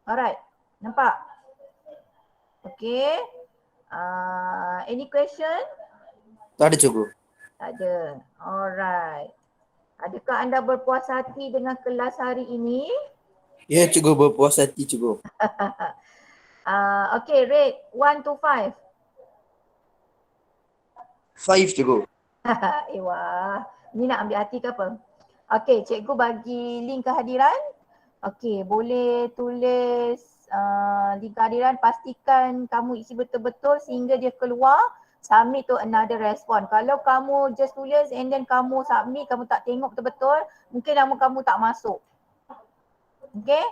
Alright. Nampak? Okay. Any question? Tak ada cikgu. Tak ada. Alright. Adakah anda berpuas hati dengan kelas hari ini? Ya cikgu, berpuas hati cikgu. Okay, rate 1 to 5. 5 cikgu. Wah. Ni nak ambil hati ke apa? Okay, cikgu bagi link kehadiran. Okay, boleh tulis link kehadiran. Pastikan kamu isi betul-betul sehingga dia keluar. Submit to another response. Kalau kamu just tulis and then kamu submit, kamu tak tengok betul-betul, mungkin nama kamu tak masuk. Okay?